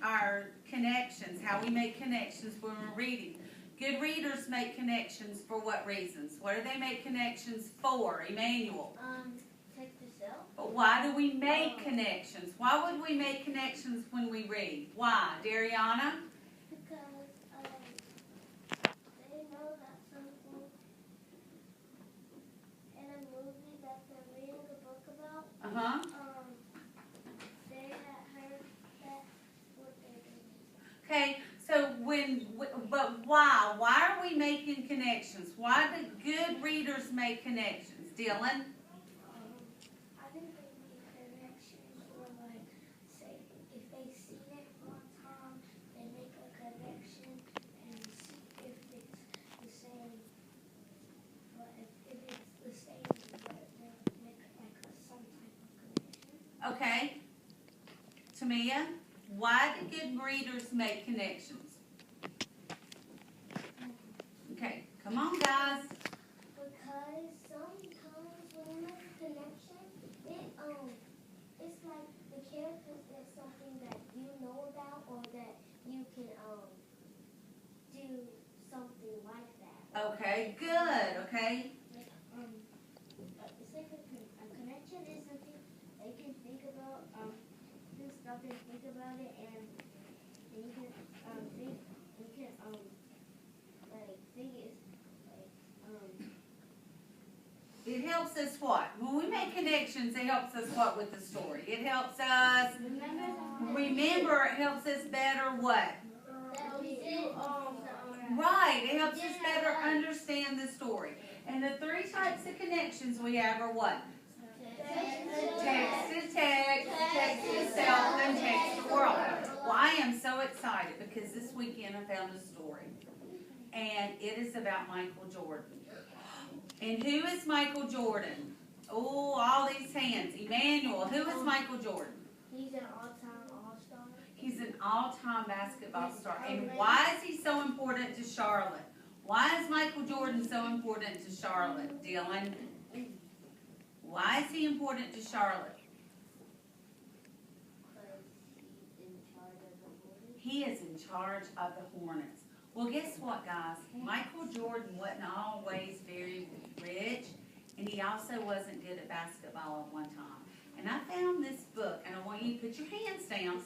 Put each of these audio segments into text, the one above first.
our connections, how we make connections when we're reading. Good readers make connections for what reasons? What do they make connections for, Emmanuel? Text yourself. But why do we make connections? Why would we make connections when we read? Why, Dariana? Because they know that something in a movie that they're reading a book about. They had heard that what they're doing. Okay, so but why? Why are we making connections? Why do good readers make connections? Dylan? I think they make connections or like say if they see it one time, they make a connection and see if it's the same. But if it's the same, they'll make like some type of connection. Okay. Tamia, why do good readers make connections? Okay, come on, guys. Because sometimes when you make a connection, it's like the character is something that you know about or that you can do something like that. Okay, good. Okay. It's like a connection is something they can think about, do stuff and think about it, and you can think It helps us what? When we make connections, it helps us what with the story? It helps us remember. It helps us better what? Right. It helps us better understand the story. And the three types of connections we have are what? Text to text, text to self, and text to world. Well, I am so excited because this weekend I found a story. And it is about Michael Jordan. And who is Michael Jordan? Oh, all these hands. Emmanuel, who is Michael Jordan? He's an all-time all-star. He's an all-time basketball star. And why is he so important to Charlotte? Why is Michael Jordan so important to Charlotte, Dylan? Why is he important to Charlotte? He is in charge of the Hornets. Well, guess what, guys? Michael Jordan wasn't always very rich, and he also wasn't good at basketball at one time. And I found this book, and I want you to put your hands down.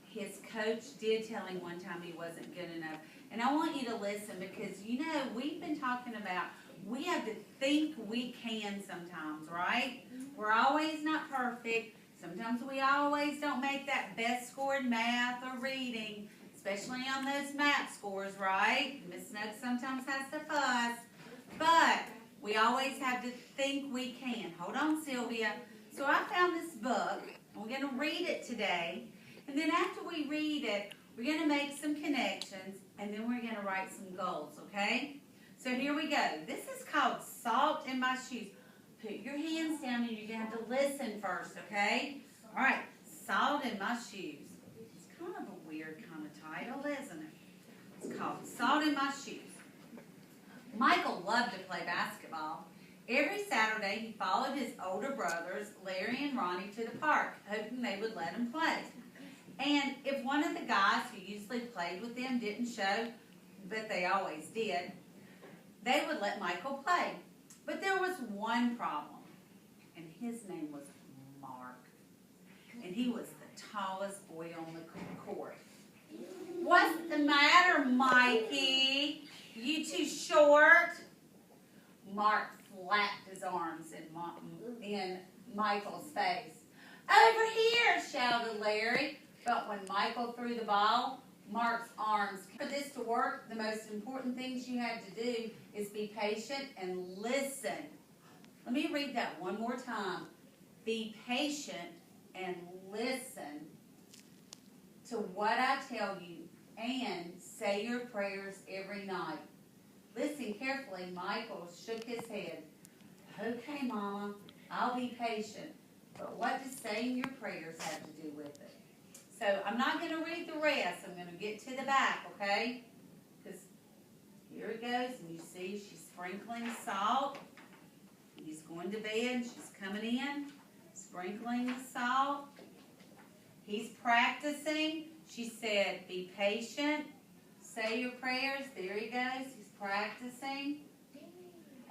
His coach did tell him one time he wasn't good enough. And I want you to listen because, you know, we've been talking about we have to think we can sometimes, right? We're always not perfect. Sometimes we always don't make that best score in math or reading, especially on those math scores, right? Miss Snuggs sometimes has to fuss. But we always have to think we can. Hold on, Sylvia. So I found this book. We're going to read it today. And then after we read it, we're going to make some connections. And then we're going to write some goals, okay? So here we go. This is called Salt in My Shoes. Put your hands down and you're going to have to listen first, okay? All right. Salt in My Shoes. It's kind of a weird kind of title, isn't it? It's called Salt in My Shoes. Michael loved to play basketball. Every Saturday, he followed his older brothers, Larry and Ronnie, to the park, hoping they would let him play. And if one of the guys who usually played with them didn't show, but they always did, they would let Michael play. But there was one problem, and his name was Mark. And he was the tallest boy on the court. What's the matter, Mikey? You too short? Mark flapped his arms in Michael's face. Over here, shouted Larry. But when Michael threw the ball, Mark's arms. For this to work, the most important things you have to do is be patient and listen. Let me read that one more time. Be patient and listen to what I tell you and say your prayers every night. Listen carefully. Michael shook his head. Okay, Mama, I'll be patient. But what does saying your prayers have to do with it? So I'm not going to read the rest. I'm going to get to the back, okay? Because here it goes. And you see she's sprinkling salt. He's going to bed. She's coming in, sprinkling the salt. He's practicing. She said, be patient. Say your prayers. There he goes. He's practicing.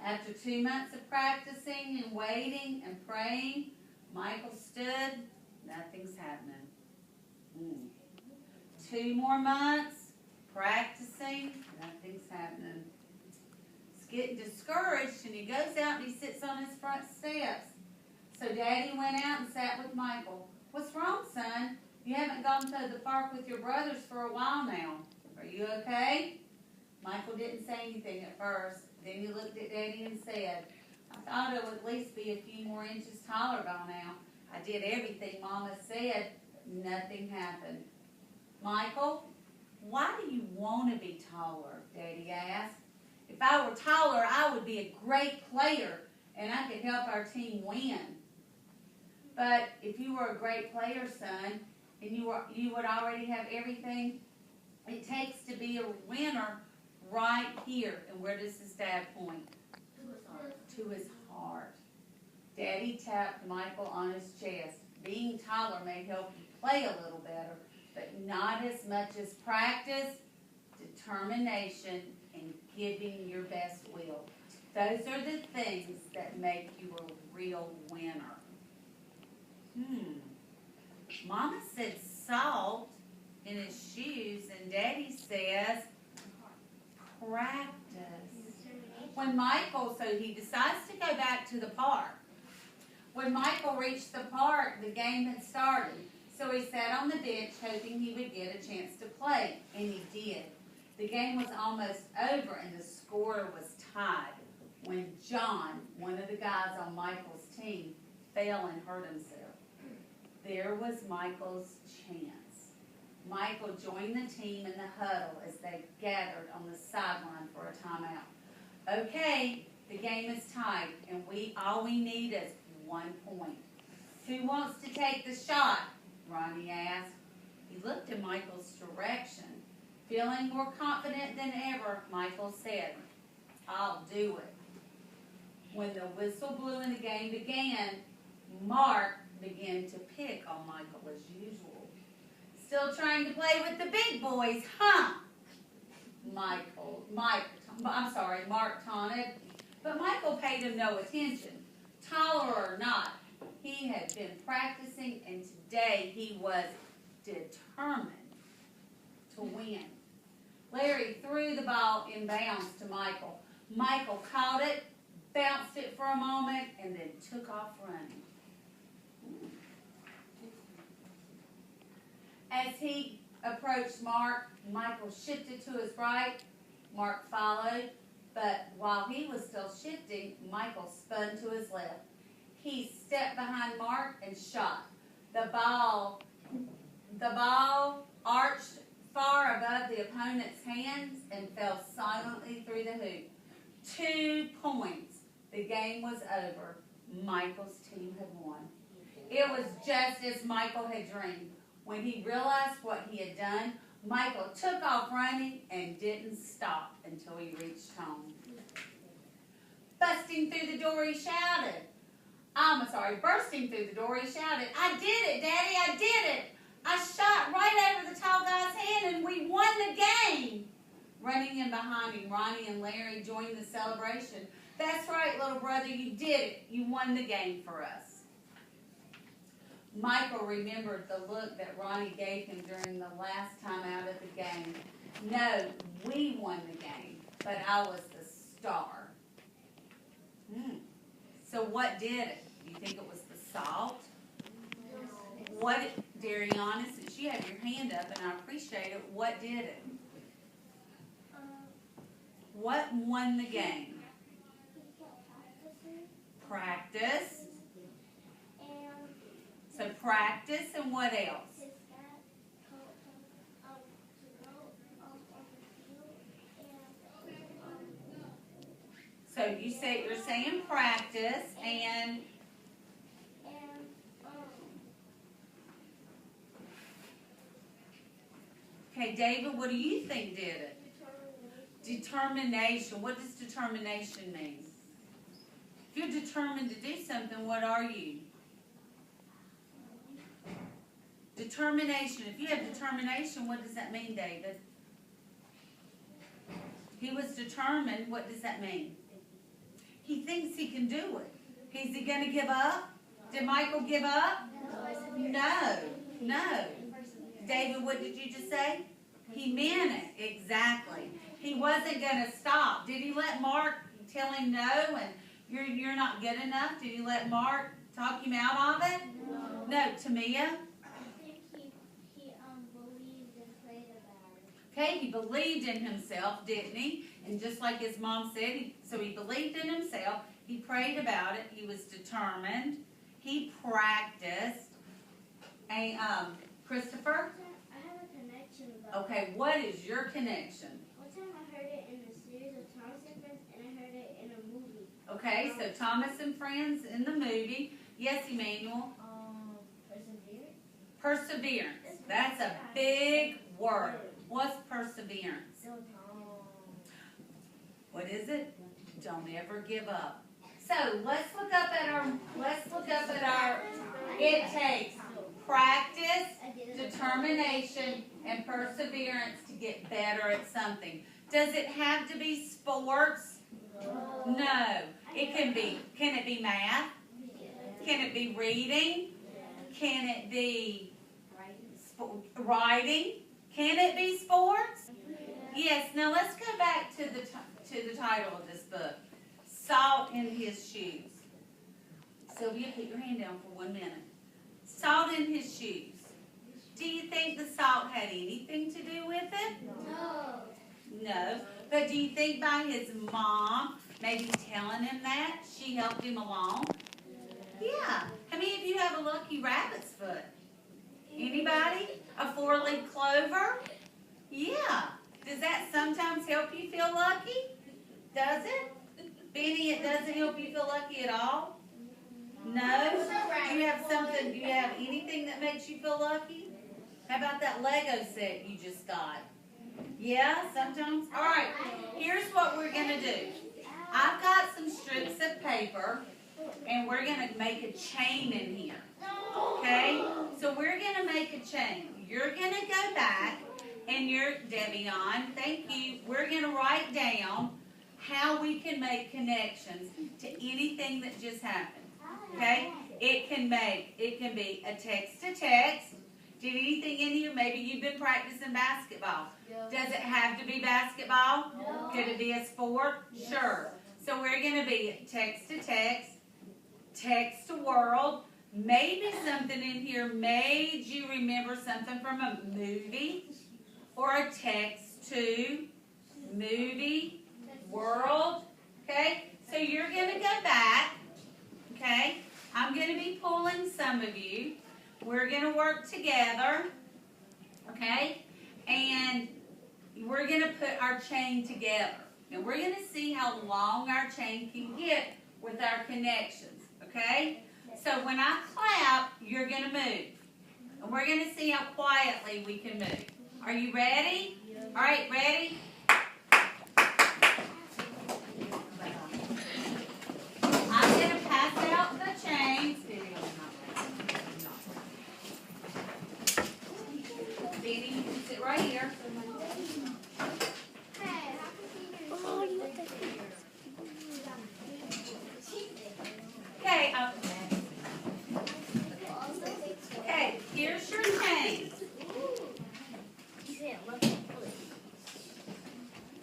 After 2 months of practicing and waiting and praying, Michael stood. Nothing's happening. 2 more months. Practicing. Nothing's happening. He's getting discouraged, and he goes out and he sits on his front steps. So Daddy went out and sat with Michael. What's wrong, son? You haven't gone to the park with your brothers for a while now. Are you okay? Michael didn't say anything at first. Then he looked at Daddy and said, I thought it would at least be a few more inches taller by now. I did everything Mama said. Nothing happened. Michael, why do you want to be taller? Daddy asked. If I were taller, I would be a great player, and I could help our team win. But if you were a great player, son, and you would already have everything it takes to be a winner right here. And where does his dad point? To his heart. Daddy tapped Michael on his chest. Being taller may help you play a little better, but not as much as practice, determination, and giving your best will. Those are the things that make you a real winner. Mama said salt in his shoes, and Daddy says practice. When Michael, so he decides to go back to the park. When Michael reached the park, the game had started. So he sat on the bench hoping he would get a chance to play, and he did. The game was almost over, and the score was tied when John, one of the guys on Michael's team, fell and hurt himself. There was Michael's chance. Michael joined the team in the huddle as they gathered on the sideline for a timeout. Okay, the game is tied, and all we need is 1 point. Who wants to take the shot? Ronnie asked. He looked in Michael's direction. Feeling more confident than ever, Michael said, I'll do it. When the whistle blew and the game began, Mark began to pick on Michael as usual. Still trying to play with the big boys, huh? Mark taunted. But Michael paid him no attention. Taller or not, he had been practicing, and today he was determined to win. Larry threw the ball in bounds to Michael. Michael caught it, bounced it for a moment, and then took off running. As he approached Mark, Michael shifted to his right. Mark followed, but while he was still shifting, Michael spun to his left. He stepped behind Mark and shot. The ball arched far above the opponent's hands and fell silently through the hoop. 2 points. The game was over. Michael's team had won. It was just as Michael had dreamed. When he realized what he had done, Michael took off running and didn't stop until he reached home. Bursting through the door, he shouted, I did it, Daddy, I did it. I shot right over the tall guy's head and we won the game. Running in behind him, Ronnie and Larry joined the celebration. That's right, little brother, you did it. You won the game for us. Michael remembered the look that Ronnie gave him during the last time out of the game. No, we won the game, but I was the star. So what did it? Do you think it was the salt? What, Dariana, since you have your hand up and I appreciate it, what did it? What won the game? Practice. So practice, and what else? So you're saying practice and okay, David, what do you think did it? Determination. What does determination mean? If you're determined to do something, what are you? determination. If you have determination, what does that mean, David? He was determined. What does that mean? He thinks he can do it. Is he going to give up? Did Michael give up? No. No. David, what did you just say? He meant it. Exactly. He wasn't going to stop. Did he let Mark tell him no and you're not good enough? Did he let Mark talk him out of it? No. Tamia? I think he believed and prayed about it. Okay, he believed in himself, didn't he? And just like his mom said, so he believed in himself. He prayed about it. He was determined. He practiced. And Christopher? I have a connection about Okay, what is your connection? One time I heard it in a series of Thomas and Friends, and I heard it in a movie. Okay, so Thomas and Friends in the movie. Yes, Emmanuel? Perseverance. Perseverance. That's a big word. What's perseverance? What is it? Don't ever give up. So let's look up at our, it takes practice, determination, and perseverance to get better at something. Does it have to be sports? No. Can it be math? Can it be reading? Can it be writing? Can it be sports? Yes. Now let's go back to the title of this book. Salt in his shoes. Sylvia, put your hand down for 1 minute. Salt in his shoes. Do you think the salt had anything to do with it? No. No. But do you think by his mom maybe telling him that she helped him along? Yeah. How many of you have a lucky rabbit's foot? Anybody? A 4-leaf clover? Yeah. Does that sometimes help you feel lucky? Does it? Benny, it doesn't help you feel lucky at all? No? Do you have anything that makes you feel lucky? How about that Lego set you just got? Yeah, sometimes? All right, here's what we're going to do. I've got some strips of paper, and we're going to make a chain in here. Okay? So we're going to make a chain. You're going to go back, and Debbie on, thank you. We're going to write down how we can make connections to anything that just happened. Okay? It can be a text to text. Did anything in here? Maybe you've been practicing basketball. Does it have to be basketball? No. Could it be a sport? Yes. Sure. So we're going to be text to text, text to world. Maybe something in here made you remember something from a movie or a text to movie, world. Okay? So you're going to go back. Okay? I'm going to be pulling some of you. We're going to work together. Okay? And we're going to put our chain together. And we're going to see how long our chain can get with our connections. Okay? So when I clap, you're going to move. And we're going to see how quietly we can move. Are you ready? All right, ready? I'm going to pass out the chains. Benny, you can sit right here. Okay, here's your chains.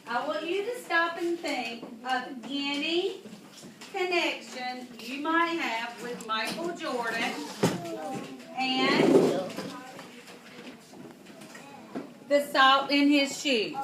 I want you to stop and think of any connection you might have with Michael Jordan and the salt in his shoes.